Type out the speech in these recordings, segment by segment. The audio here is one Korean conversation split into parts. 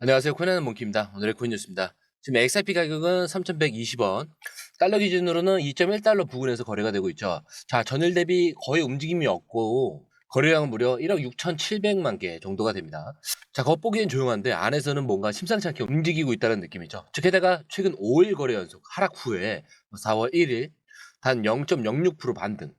안녕하세요. 코인하는 몽키입니다. 오늘의 코인 뉴스입니다. 지금 XRP 가격은 3,120원, 달러 기준으로는 2.1달러 부근에서 거래가 되고 있죠. 자, 전일 대비 거의 움직임이 없고 거래량은 무려 1억 6,700만 개 정도가 됩니다. 자, 겉보기엔 조용한데 안에서는 뭔가 심상치 않게 움직이고 있다는 느낌이죠. 즉, 게다가 최근 5일 거래 연속 하락 후에 4월 1일 단 0.06% 반등.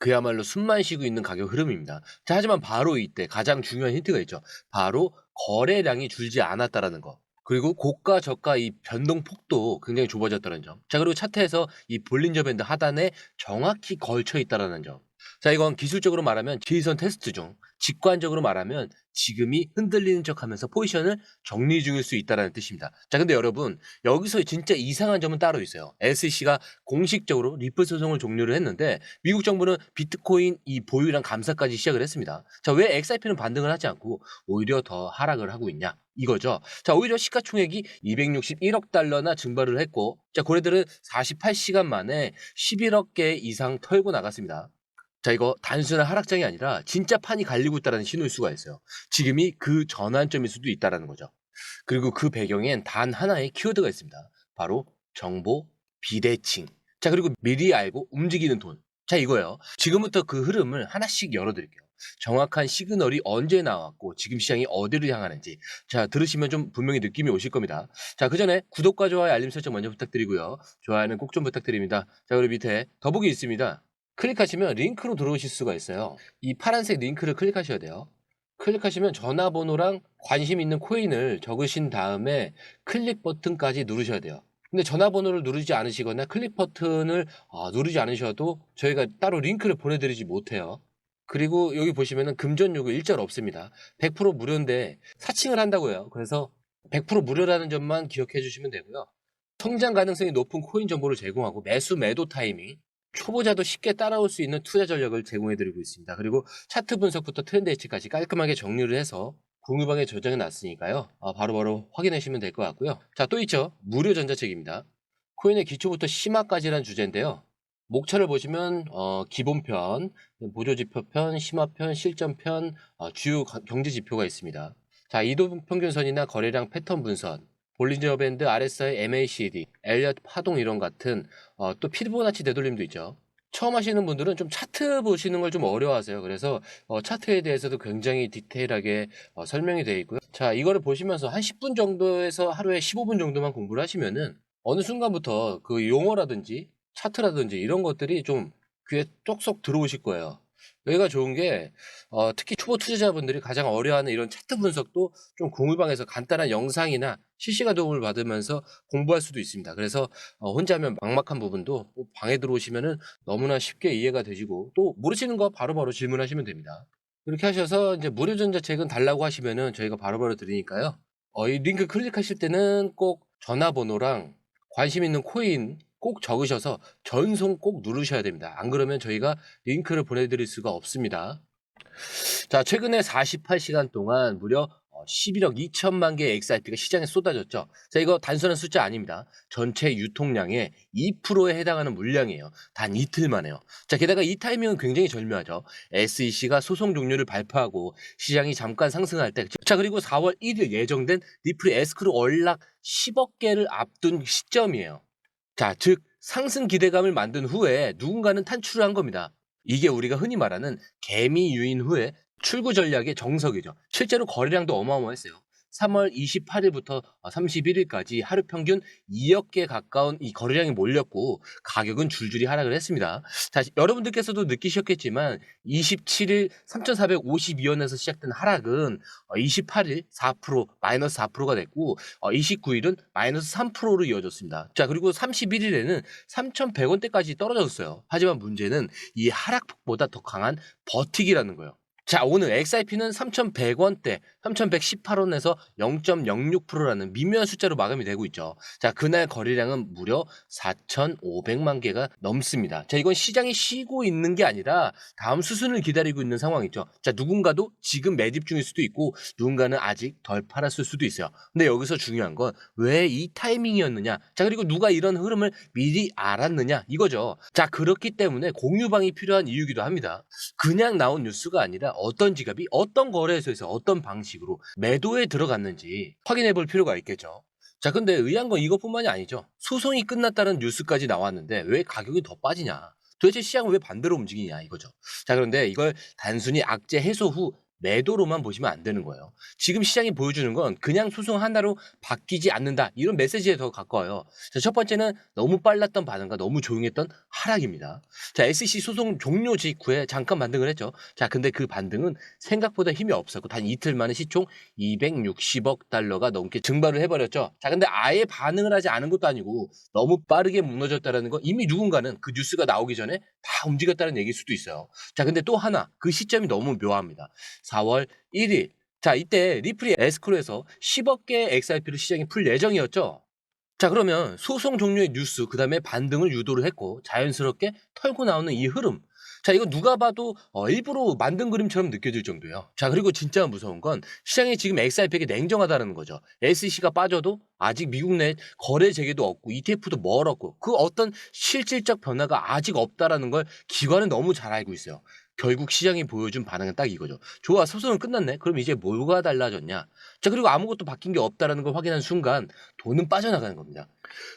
그야말로 숨만 쉬고 있는 가격 흐름입니다. 자, 하지만 바로 이때 가장 중요한 힌트가 있죠. 바로 거래량이 줄지 않았다라는 거. 그리고 고가 저가 이 변동폭도 굉장히 좁아졌다는 점. 자, 그리고 차트에서 이 볼린저 밴드 하단에 정확히 걸쳐 있다라는 점. 자, 이건 기술적으로 말하면 지선 테스트 중, 직관적으로 말하면 지금이 흔들리는 척하면서 포지션을 정리 중일 수 있다라는 뜻입니다. 자, 근데 여러분, 여기서 진짜 이상한 점은 따로 있어요. SEC가 공식적으로 리플 소송을 종료를 했는데 미국 정부는 비트코인 이 보유량 감사까지 시작을 했습니다. 자, 왜 XRP는 반등을 하지 않고 오히려 더 하락을 하고 있냐? 이거죠. 자, 오히려 시가총액이 261억 달러나 증발을 했고, 자, 고래들은 48시간 만에 11억 개 이상 털고 나갔습니다. 자, 이거 단순한 하락장이 아니라 진짜 판이 갈리고 있다는 신호일 수가 있어요. 지금이 그 전환점일 수도 있다는 거죠. 그리고 그 배경엔 단 하나의 키워드가 있습니다. 바로 정보 비대칭. 자, 그리고 미리 알고 움직이는 돈. 자, 이거예요. 지금부터 그 흐름을 하나씩 열어드릴게요. 정확한 시그널이 언제 나왔고 지금 시장이 어디를 향하는지. 자, 들으시면 좀 분명히 느낌이 오실 겁니다. 자, 그 전에 구독과 좋아요, 알림 설정 먼저 부탁드리고요. 좋아요는 꼭 좀 부탁드립니다. 자, 그리고 밑에 더보기 있습니다. 클릭하시면 링크로 들어오실 수가 있어요. 이 파란색 링크를 클릭하셔야 돼요. 클릭하시면 전화번호랑 관심 있는 코인을 적으신 다음에 클릭 버튼까지 누르셔야 돼요. 근데 전화번호를 누르지 않으시거나 클릭 버튼을 누르지 않으셔도 저희가 따로 링크를 보내드리지 못해요. 그리고 여기 보시면은 금전 요구 일절 없습니다. 100% 무료인데 사칭을 한다고 해요. 그래서 100% 무료라는 점만 기억해 주시면 되고요. 성장 가능성이 높은 코인 정보를 제공하고 매수 매도 타이밍, 초보자도 쉽게 따라올 수 있는 투자 전략을 제공해드리고 있습니다. 그리고 차트 분석부터 트렌드 예측까지 깔끔하게 정리를 해서 공유방에 저장해 놨으니까요. 바로바로 확인하시면 될 것 같고요. 자, 또 있죠. 무료 전자책입니다. 코인의 기초부터 심화까지란 주제인데요. 목차를 보시면 기본편, 보조지표편, 심화편, 실전편, 주요 경제 지표가 있습니다. 자, 이동평균선이나 거래량 패턴 분석, 볼린저 밴드, RSI, MACD, 엘리엇 파동 이론 같은 또 피보나치 되돌림도 있죠. 처음 하시는 분들은 좀 차트 보시는 걸 좀 어려워하세요. 그래서 차트에 대해서도 굉장히 디테일하게 설명이 되어 있고요. 자, 이거를 보시면서 한 10분 정도에서 하루에 15분 정도만 공부를 하시면은 어느 순간부터 그 용어라든지 차트라든지 이런 것들이 좀 귀에 쏙쏙 들어오실 거예요. 여기가 좋은 게 특히 초보 투자자분들이 가장 어려워하는 이런 차트 분석도 좀 공유방에서 간단한 영상이나 실시간 도움을 받으면서 공부할 수도 있습니다. 그래서 혼자 하면 막막한 부분도 방에 들어오시면은 너무나 쉽게 이해가 되시고 또 모르시는 거 바로바로 질문하시면 됩니다. 그렇게 하셔서 이제 무료 전자책은 달라고 하시면은 저희가 바로바로 드리니까요. 이 링크 클릭하실 때는 꼭 전화번호랑 관심 있는 코인 꼭 적으셔서 전송 꼭 누르셔야 됩니다. 안 그러면 저희가 링크를 보내드릴 수가 없습니다. 자, 최근에 48시간 동안 무려 11억 2천만 개의 XRP가 시장에 쏟아졌죠. 자, 이거 단순한 숫자 아닙니다. 전체 유통량의 2%에 해당하는 물량이에요. 단 이틀 만에요. 자, 게다가 이 타이밍은 굉장히 절묘하죠. SEC가 소송 종료를 발표하고 시장이 잠깐 상승할 때. 자, 그리고 4월 1일 예정된 리플 에스크로 월락 10억 개를 앞둔 시점이에요. 자, 즉 상승 기대감을 만든 후에 누군가는 탄출을 한 겁니다. 이게 우리가 흔히 말하는 개미 유인 후에 출구 전략의 정석이죠. 실제로 거래량도 어마어마했어요. 3월 28일부터 31일까지 하루 평균 2억 개 가까운 이 거래량이 몰렸고 가격은 줄줄이 하락을 했습니다. 자, 여러분들께서도 느끼셨겠지만 27일 3,452원에서 시작된 하락은 28일 4% 마이너스 4%가 됐고 29일은 마이너스 3%로 이어졌습니다. 자, 그리고 31일에는 3,100원대까지 떨어졌어요. 하지만 문제는 이 하락폭보다 더 강한 버티기라는 거예요. 자, 오늘 XRP는 3,100원대, 3,118원에서 0.06%라는 미묘한 숫자로 마감이 되고 있죠. 자, 그날 거래량은 무려 4,500만 개가 넘습니다. 자, 이건 시장이 쉬고 있는 게 아니라 다음 수순을 기다리고 있는 상황이죠. 자, 누군가도 지금 매집 중일 수도 있고 누군가는 아직 덜 팔았을 수도 있어요. 근데 여기서 중요한 건 왜 이 타이밍이었느냐? 자, 그리고 누가 이런 흐름을 미리 알았느냐? 이거죠. 자, 그렇기 때문에 공유방이 필요한 이유기도 합니다. 그냥 나온 뉴스가 아니라 어떤 지갑이 어떤 거래소에서 어떤 방식으로 매도에 들어갔는지 확인해 볼 필요가 있겠죠. 자, 근데 의아한 건 이것뿐만이 아니죠. 소송이 끝났다는 뉴스까지 나왔는데 왜 가격이 더 빠지냐? 도대체 시장은 왜 반대로 움직이냐 이거죠. 자, 그런데 이걸 단순히 악재 해소 후 매도로만 보시면 안 되는 거예요. 지금 시장이 보여주는 건 그냥 소송 하나로 바뀌지 않는다 이런 메시지에 더 가까워요. 자, 첫 번째는 너무 빨랐던 반응과 너무 조용했던 하락입니다. 자, SEC 소송 종료 직후에 잠깐 반등을 했죠. 자, 근데 그 반등은 생각보다 힘이 없었고 단 이틀 만에 시총 260억 달러가 넘게 증발을 해버렸죠. 자, 근데 아예 반응을 하지 않은 것도 아니고 너무 빠르게 무너졌다라는 건 이미 누군가는 그 뉴스가 나오기 전에 다 움직였다는 얘기일 수도 있어요. 자, 근데 또 하나 그 시점이 너무 묘합니다. 4월 1일. 자, 이때 리플이 에스크로에서 10억 개의 XRP를 시장에 풀 예정이었죠. 자, 그러면 소송 종료의 뉴스, 그 다음에 반등을 유도를 했고 자연스럽게 털고 나오는 이 흐름. 자, 이거 누가 봐도 일부러 만든 그림처럼 느껴질 정도예요. 자, 그리고 진짜 무서운 건 시장이 지금 XRP에게 냉정하다는 거죠. SEC가 빠져도 아직 미국 내 거래 재개도 없고 ETF도 멀었고 그 어떤 실질적 변화가 아직 없다라는 걸 기관은 너무 잘 알고 있어요. 결국 시장이 보여준 반응은 딱 이거죠. 좋아, 소송은 끝났네. 그럼 이제 뭐가 달라졌냐? 자, 그리고 아무것도 바뀐 게 없다라는 걸 확인한 순간 돈은 빠져나가는 겁니다.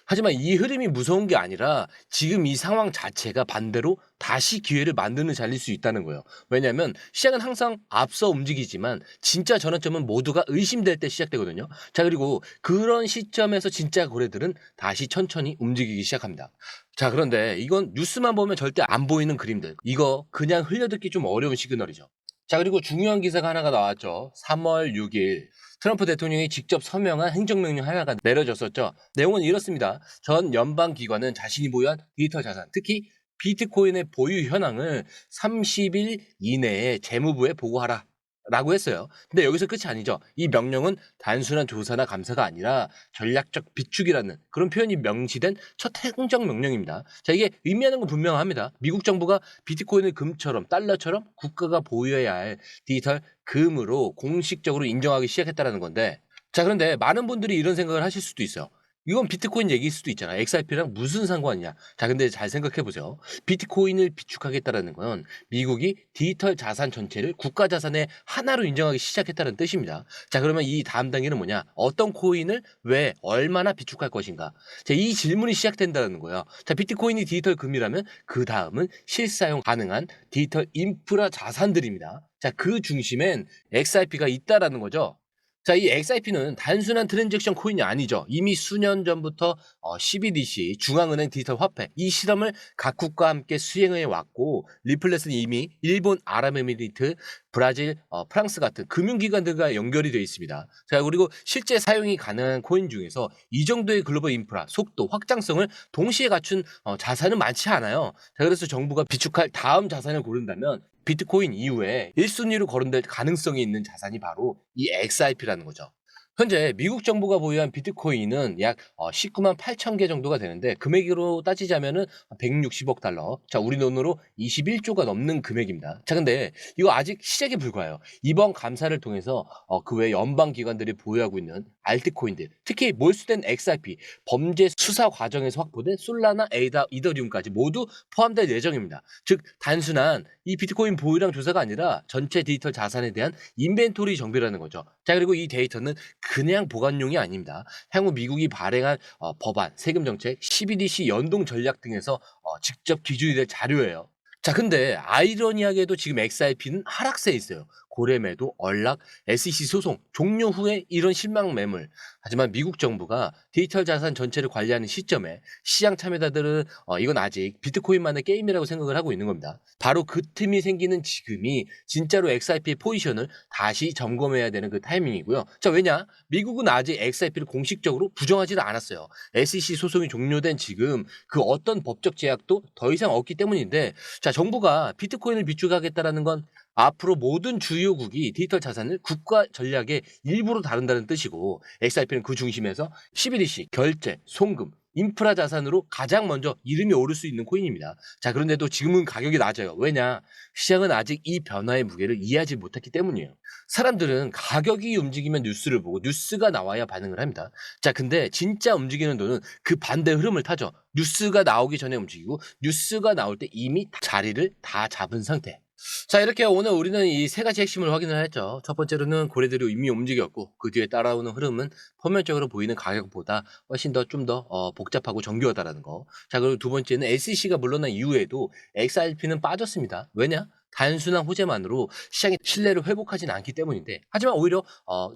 하지만 이 흐름이 무서운 게 아니라 지금 이 상황 자체가 반대로 다시 기회를 만드는 자리일 수 있다는 거예요. 왜냐하면 시장은 항상 앞서 움직이지만 진짜 전환점은 모두가 의심될 때 시작되거든요. 자, 그리고 그런 시점에서 진짜 거래들은 다시 천천히 움직이기 시작합니다. 자, 그런데 이건 뉴스만 보면 절대 안 보이는 그림들. 이거 그냥 흘려듣기 좀 어려운 시그널이죠. 자, 그리고 중요한 기사가 하나가 나왔죠. 3월 6일 트럼프 대통령이 직접 서명한 행정명령 하나가 내려졌었죠. 내용은 이렇습니다. 전 연방기관은 자신이 보유한 디지털 자산, 특히 비트코인의 보유 현황을 30일 이내에 재무부에 보고하라. 라고 했어요. 근데 여기서 끝이 아니죠. 이 명령은 단순한 조사나 감사가 아니라 전략적 비축이라는 그런 표현이 명시된 첫 행정명령입니다. 자, 이게 의미하는 건 분명합니다. 미국 정부가 비트코인을 금처럼 달러처럼 국가가 보유해야 할 디지털 금으로 공식적으로 인정하기 시작했다는 건데, 자, 그런데 많은 분들이 이런 생각을 하실 수도 있어요. 이건 비트코인 얘기일 수도 있잖아. XRP랑 무슨 상관이냐. 자, 근데 잘 생각해 보세요. 비트코인을 비축하겠다라는 건 미국이 디지털 자산 전체를 국가 자산의 하나로 인정하기 시작했다는 뜻입니다. 자, 그러면 이 다음 단계는 뭐냐? 어떤 코인을 왜 얼마나 비축할 것인가? 자, 이 질문이 시작된다는 거예요. 자, 비트코인이 디지털 금이라면 그 다음은 실사용 가능한 디지털 인프라 자산들입니다. 자, 그 중심엔 XRP가 있다라는 거죠. 자, 이 XRP는 단순한 트랜잭션 코인이 아니죠. 이미 수년 전부터 CBDC, 중앙은행 디지털 화폐, 이 실험을 각국과 함께 수행해 왔고, 리플렛은 이미 일본, 아랍에미리트, 브라질, 프랑스 같은 금융기관들과 연결이 되어 있습니다. 자, 그리고 실제 사용이 가능한 코인 중에서 이 정도의 글로벌 인프라, 속도, 확장성을 동시에 갖춘 자산은 많지 않아요. 자, 그래서 정부가 비축할 다음 자산을 고른다면 비트코인 이후에 1순위로 거론될 가능성이 있는 자산이 바로 이 XRP라는 거죠. 현재 미국 정부가 보유한 비트코인은 약 19만 8천 개 정도가 되는데 금액으로 따지자면은 160억 달러. 자, 우리 돈으로 21조가 넘는 금액입니다. 자, 근데 이거 아직 시작에 불과해요. 이번 감사를 통해서 그 외 연방 기관들이 보유하고 있는 알트코인들, 특히 몰수된 XRP, 범죄 수사 과정에서 확보된 솔라나, 에이다, 이더리움까지 모두 포함될 예정입니다. 즉 단순한 이 비트코인 보유량 조사가 아니라 전체 디지털 자산에 대한 인벤토리 정비라는 거죠. 자, 그리고 이 데이터는 그냥 보관용이 아닙니다. 향후 미국이 발행한 법안, 세금 정책, CBDC 연동 전략 등에서 직접 기준이 될 자료예요. 자, 근데 아이러니하게도 지금 XRP는 하락세에 있어요. 고래매도, 언락, SEC 소송, 종료 후에 이런 실망 매물. 하지만 미국 정부가 디지털 자산 전체를 관리하는 시점에 시장 참여자들은 이건 아직 비트코인만의 게임이라고 생각을 하고 있는 겁니다. 바로 그 틈이 생기는 지금이 진짜로 XRP의 포지션을 다시 점검해야 되는 그 타이밍이고요. 자, 왜냐? 미국은 아직 XRP를 공식적으로 부정하지는 않았어요. SEC 소송이 종료된 지금 그 어떤 법적 제약도 더 이상 없기 때문인데, 자, 정부가 비트코인을 비축하겠다라는 건 앞으로 모든 주요국이 디지털 자산을 국가 전략의 일부로 다룬다는 뜻이고, XRP는 그 중심에서 CBDC, 결제, 송금, 인프라 자산으로 가장 먼저 이름이 오를 수 있는 코인입니다. 자, 그런데도 지금은 가격이 낮아요. 왜냐? 시장은 아직 이 변화의 무게를 이해하지 못했기 때문이에요. 사람들은 가격이 움직이면 뉴스를 보고 뉴스가 나와야 반응을 합니다. 자, 근데 진짜 움직이는 돈은 그 반대 흐름을 타죠. 뉴스가 나오기 전에 움직이고 뉴스가 나올 때 이미 자리를 다 잡은 상태. 자, 이렇게 오늘 우리는 이 세 가지 핵심을 확인을 했죠. 첫 번째로는 고래들이 이미 움직였고 그 뒤에 따라오는 흐름은 표면적으로 보이는 가격보다 훨씬 더 좀 더 복잡하고 정교하다라는 거. 자, 그리고 두 번째는 SEC가 물러난 이후에도 XRP는 빠졌습니다. 왜냐? 단순한 호재만으로 시장의 신뢰를 회복하지는 않기 때문인데, 하지만 오히려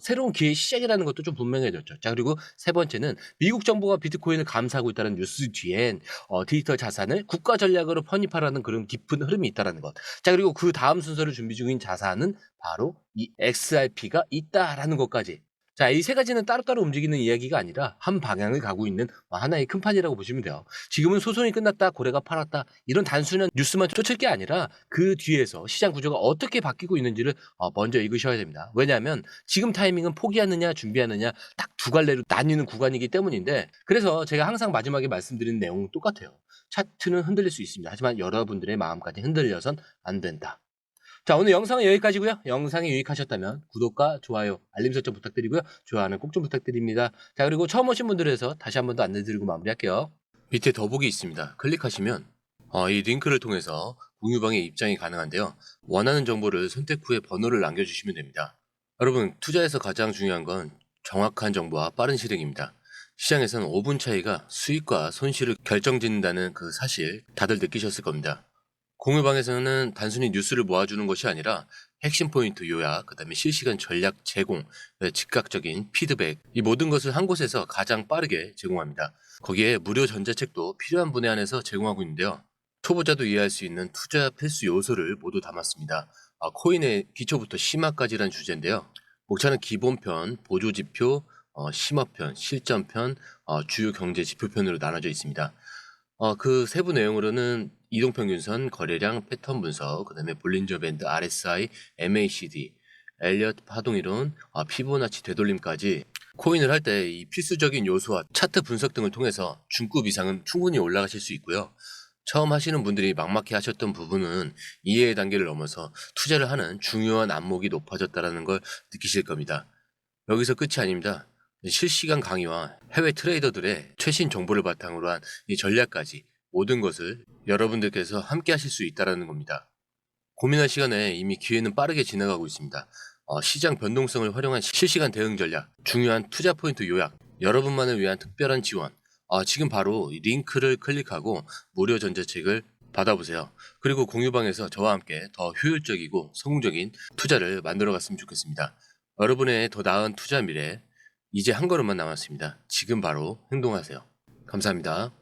새로운 기회의 시작이라는 것도 좀 분명해졌죠. 자, 그리고 세 번째는 미국 정부가 비트코인을 감사하고 있다는 뉴스 뒤엔 디지털 자산을 국가 전략으로 편입하라는 그런 깊은 흐름이 있다는 것. 자, 그리고 그 다음 순서를 준비 중인 자산은 바로 이 XRP가 있다라는 것까지. 자, 이 세 가지는 따로따로 움직이는 이야기가 아니라 한 방향을 가고 있는 하나의 큰 판이라고 보시면 돼요. 지금은 소송이 끝났다, 고래가 팔았다, 이런 단순한 뉴스만 쫓을 게 아니라 그 뒤에서 시장 구조가 어떻게 바뀌고 있는지를 먼저 읽으셔야 됩니다. 왜냐하면 지금 타이밍은 포기하느냐 준비하느냐 딱 두 갈래로 나뉘는 구간이기 때문인데, 그래서 제가 항상 마지막에 말씀드리는 내용은 똑같아요. 차트는 흔들릴 수 있습니다. 하지만 여러분들의 마음까지 흔들려선 안 된다. 자, 오늘 영상은 여기까지고요. 영상이 유익하셨다면 구독과 좋아요, 알림 설정 부탁드리고요. 좋아요는 꼭 좀 부탁드립니다. 자, 그리고 처음 오신 분들을 해서 다시 한 번 더 안내드리고 마무리할게요. 밑에 더보기 있습니다. 클릭하시면 이 링크를 통해서 공유방에 입장이 가능한데요. 원하는 정보를 선택 후에 번호를 남겨주시면 됩니다. 여러분, 투자에서 가장 중요한 건 정확한 정보와 빠른 실행입니다. 시장에서는 5분 차이가 수익과 손실을 결정짓는다는 그 사실 다들 느끼셨을 겁니다. 공유방에서는 단순히 뉴스를 모아주는 것이 아니라 핵심 포인트 요약, 그다음에 실시간 전략 제공, 즉각적인 피드백, 이 모든 것을 한 곳에서 가장 빠르게 제공합니다. 거기에 무료 전자책도 필요한 분에 한해서 제공하고 있는데요. 초보자도 이해할 수 있는 투자 필수 요소를 모두 담았습니다. 코인의 기초부터 심화까지란 주제인데요. 목차는 기본편, 보조지표, 심화편, 실전편, 주요 경제 지표편으로 나눠져 있습니다. 그 세부 내용으로는 이동평균선, 거래량, 패턴 분석, 그다음에 볼린저 밴드, RSI, MACD, 엘리엇 파동이론, 피보나치 되돌림까지 코인을 할 때 이 필수적인 요소와 차트 분석 등을 통해서 중급 이상은 충분히 올라가실 수 있고요. 처음 하시는 분들이 막막해 하셨던 부분은 이해의 단계를 넘어서 투자를 하는 중요한 안목이 높아졌다는 걸 느끼실 겁니다. 여기서 끝이 아닙니다. 실시간 강의와 해외 트레이더들의 최신 정보를 바탕으로 한 이 전략까지 모든 것을 여러분들께서 함께 하실 수 있다는 겁니다. 고민할 시간에 이미 기회는 빠르게 지나가고 있습니다. 시장 변동성을 활용한 실시간 대응 전략, 중요한 투자 포인트 요약, 여러분만을 위한 특별한 지원. 지금 바로 이 링크를 클릭하고 무료 전자책을 받아보세요. 그리고 공유방에서 저와 함께 더 효율적이고 성공적인 투자를 만들어 갔으면 좋겠습니다. 여러분의 더 나은 투자 미래, 이제 한 걸음만 남았습니다. 지금 바로 행동하세요. 감사합니다.